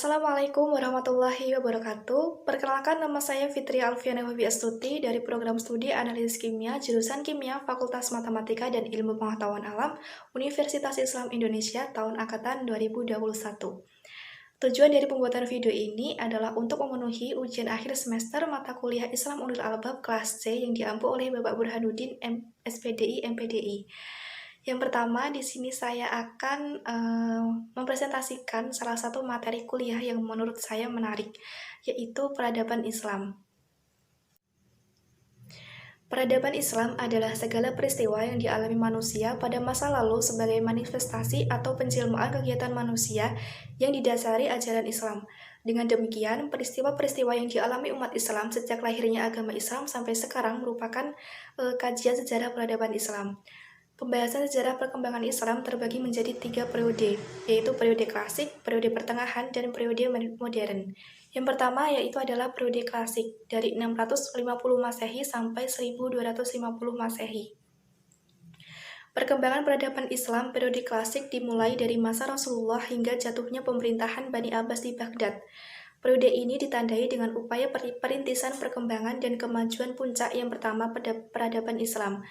Assalamualaikum warahmatullahi wabarakatuh. Perkenalkan, nama saya Fitri Alfiana Hobi Astuti dari program studi Analisis Kimia, jurusan Kimia, Fakultas Matematika dan Ilmu Pengetahuan Alam, Universitas Islam Indonesia tahun angkatan 2021. Tujuan dari pembuatan video ini adalah untuk memenuhi ujian akhir semester mata kuliah Islam Ulul Albab kelas C yang diampu oleh Bapak Burhanuddin SPDI MPDI. Yang pertama, di sini saya akan mempresentasikan salah satu materi kuliah yang menurut saya menarik, yaitu peradaban Islam. Peradaban Islam adalah segala peristiwa yang dialami manusia pada masa lalu sebagai manifestasi atau penjelmaan kegiatan manusia yang didasari ajaran Islam. Dengan demikian, peristiwa-peristiwa yang dialami umat Islam sejak lahirnya agama Islam sampai sekarang merupakan kajian sejarah peradaban Islam. Pembahasan sejarah perkembangan Islam terbagi menjadi 3 periode, yaitu periode klasik, periode pertengahan, dan periode modern. Yang pertama yaitu adalah periode klasik, dari 650 Masehi sampai 1250 Masehi. Perkembangan peradaban Islam periode klasik dimulai dari masa Rasulullah hingga jatuhnya pemerintahan Bani Abbas di Baghdad. Periode ini ditandai dengan upaya perintisan perkembangan dan kemajuan puncak yang pertama pada peradaban Islam.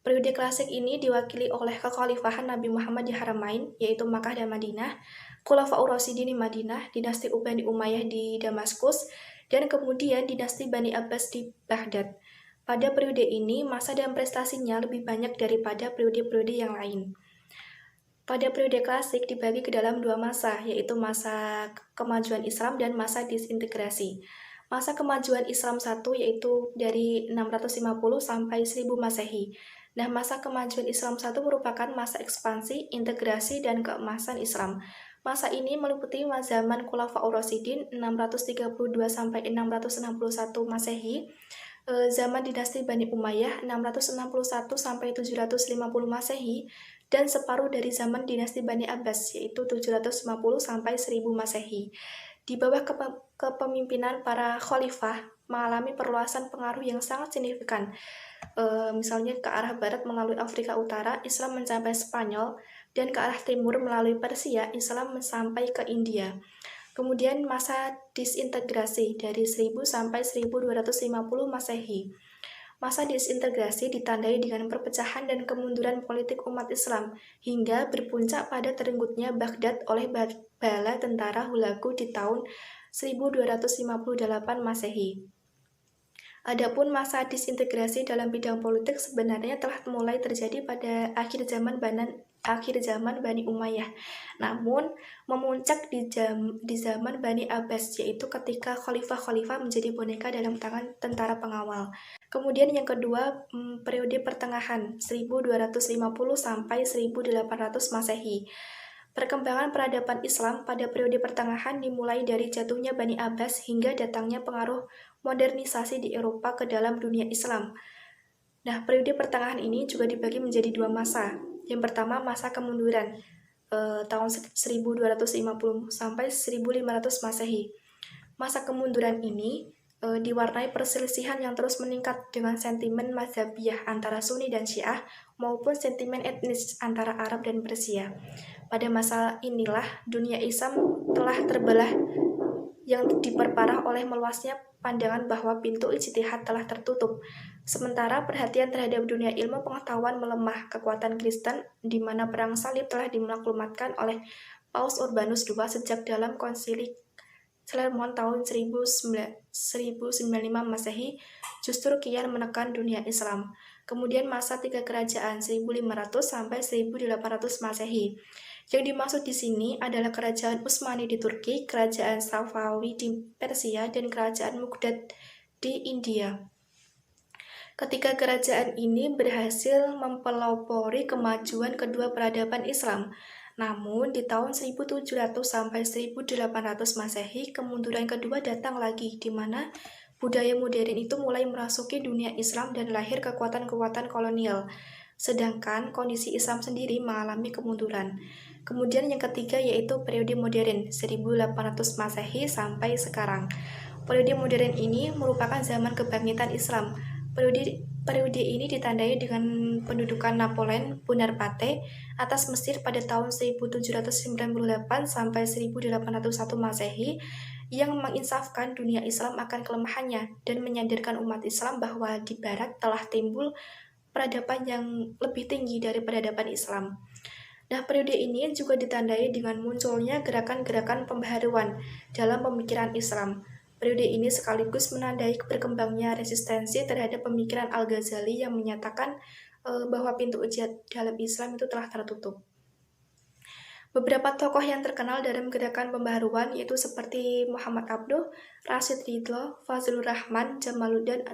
Periode klasik ini diwakili oleh kekhalifahan Nabi Muhammad di Haramain, yaitu Makkah dan Madinah, Khulafaur Rasyidin di Madinah, dinasti Bani Umayyah di Damaskus, dan kemudian dinasti Bani Abbas di Baghdad. Pada periode ini, masa dan prestasinya lebih banyak daripada periode-periode yang lain. Pada periode klasik dibagi ke dalam 2 masa, yaitu masa kemajuan Islam dan masa disintegrasi. Masa kemajuan Islam 1 yaitu dari 650 sampai 1000 Masehi. Nah, masa kemajuan Islam 1 merupakan masa ekspansi, integrasi, dan keemasan Islam. Masa ini meliputi zaman Khulafaur Rasyidin 632 sampai 661 Masehi, zaman dinasti Bani Umayyah 661 sampai 750 Masehi, dan separuh dari zaman dinasti Bani Abbas yaitu 750 sampai 1000 Masehi. Di bawah kepemimpinan para khalifah mengalami perluasan pengaruh yang sangat signifikan. Misalnya ke arah barat melalui Afrika Utara, Islam mencapai Spanyol, dan ke arah timur melalui Persia, Islam sampai ke India. Kemudian masa disintegrasi dari 1000 sampai 1250 Masehi. Masa disintegrasi ditandai dengan perpecahan dan kemunduran politik umat Islam, hingga berpuncak pada terenggutnya Baghdad oleh bala tentara Hulagu di tahun 1258 Masehi. Adapun masa disintegrasi dalam bidang politik sebenarnya telah mulai terjadi pada akhir zaman Bani Umayyah, namun memuncak di zaman Bani Abbas, yaitu ketika khalifah-khalifah menjadi boneka dalam tangan tentara pengawal. Kemudian yang kedua, periode pertengahan 1250 sampai 1800 Masehi. Perkembangan peradaban Islam pada periode pertengahan dimulai dari jatuhnya Bani Abbas hingga datangnya pengaruh modernisasi di Eropa ke dalam dunia Islam. Nah, periode pertengahan ini juga dibagi menjadi 2 masa. Yang pertama, masa kemunduran tahun 1250 sampai 1500 Masehi. Masa kemunduran ini diwarnai perselisihan yang terus meningkat dengan sentimen mazhabiyah antara Sunni dan Syiah maupun sentimen etnis antara Arab dan Persia. Pada masa inilah dunia Islam telah terbelah yang diperparah oleh meluasnya pandangan bahwa pintu ijtihad telah tertutup. Sementara perhatian terhadap dunia ilmu pengetahuan melemah. Kekuatan Kristen di mana perang salib telah dimaklumatkan oleh Paus Urbanus II sejak dalam konsili Clermont tahun 1095 Masehi justru kian menekan dunia Islam. Kemudian masa 3 kerajaan 1500 sampai 1800 Masehi. Yang dimaksud di sini adalah kerajaan Utsmani di Turki, kerajaan Safawi di Persia, dan kerajaan Mughdad di India. Ketiga kerajaan ini berhasil mempelopori kemajuan kedua peradaban Islam. Namun, di tahun 1700 sampai 1800 Masehi, kemunduran kedua datang lagi, di mana budaya modern itu mulai merasuki dunia Islam dan lahir kekuatan-kekuatan kolonial. Sedangkan kondisi Islam sendiri mengalami kemunduran. Kemudian yang ketiga yaitu periode modern, 1800 Masehi sampai sekarang. Periode modern ini merupakan zaman kebangkitan Islam. Periode Periode ini ditandai dengan pendudukan Napoleon Bonaparte atas Mesir pada tahun 1798 sampai 1801 Masehi yang menginsafkan dunia Islam akan kelemahannya dan menyadarkan umat Islam bahwa di Barat telah timbul peradaban yang lebih tinggi dari peradaban Islam. Nah, periode ini juga ditandai dengan munculnya gerakan-gerakan pembaharuan dalam pemikiran Islam. Periode ini sekaligus menandai berkembangnya resistensi terhadap pemikiran Al-Ghazali yang menyatakan bahwa pintu ujian dalam Islam itu telah tertutup. Beberapa tokoh yang terkenal dalam gerakan pembaharuan yaitu seperti Muhammad Abduh, Rashid Ridho, Fazlur Rahman, Jamaluddin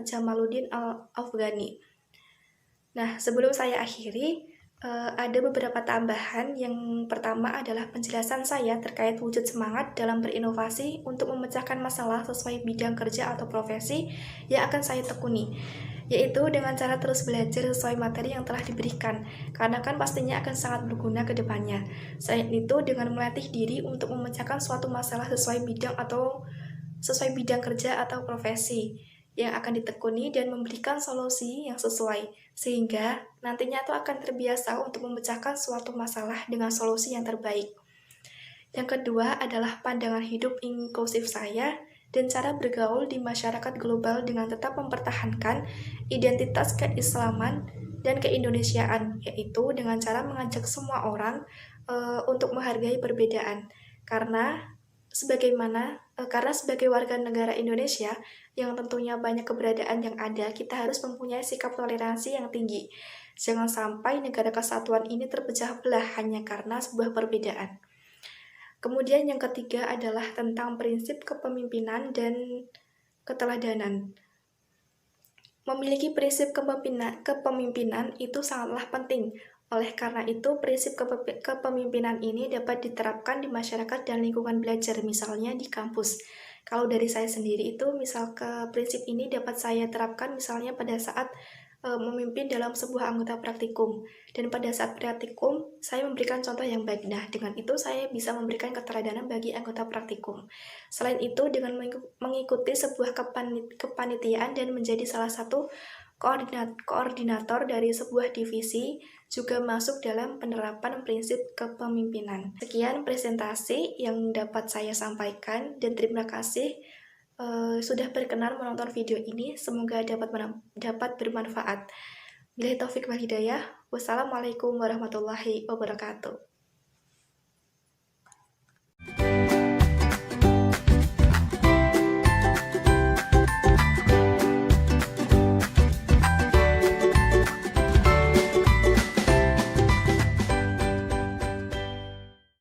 Al-Afghani. Nah, sebelum saya akhiri, ada beberapa tambahan. Yang pertama adalah penjelasan saya terkait wujud semangat dalam berinovasi untuk memecahkan masalah sesuai bidang kerja atau profesi yang akan saya tekuni, yaitu dengan cara terus belajar sesuai materi yang telah diberikan, karena kan pastinya akan sangat berguna ke depannya. Selain itu, dengan melatih diri untuk memecahkan suatu masalah sesuai bidang kerja atau profesi yang akan ditekuni dan memberikan solusi yang sesuai, sehingga nantinya itu akan terbiasa untuk memecahkan suatu masalah dengan solusi yang terbaik. Yang kedua adalah pandangan hidup inklusif saya dan cara bergaul di masyarakat global dengan tetap mempertahankan identitas keislaman dan keindonesiaan, yaitu dengan cara mengajak semua orang untuk menghargai perbedaan. Karena sebagai warga negara Indonesia yang tentunya banyak keberadaan yang ada, kita harus mempunyai sikap toleransi yang tinggi. Jangan sampai negara kesatuan ini terpecah belah hanya karena sebuah perbedaan. Kemudian yang ketiga adalah tentang prinsip kepemimpinan dan keteladanan. Memiliki prinsip kepemimpinan itu sangatlah penting. Oleh karena itu, prinsip kepemimpinan ini dapat diterapkan di masyarakat dan lingkungan belajar, misalnya di kampus. Kalau dari saya sendiri itu, prinsip ini dapat saya terapkan misalnya pada saat memimpin dalam sebuah anggota praktikum. Dan pada saat praktikum, saya memberikan contoh yang baik. Nah, dengan itu saya bisa memberikan keteladanan bagi anggota praktikum. Selain itu, dengan mengikuti sebuah kepanitiaan dan menjadi salah satu koordinator dari sebuah divisi juga masuk dalam penerapan prinsip kepemimpinan. Sekian presentasi yang dapat saya sampaikan dan terima kasih sudah berkenan menonton video ini. Semoga dapat bermanfaat. Billahi taufik wal hidayah. Wassalamualaikum warahmatullahi wabarakatuh.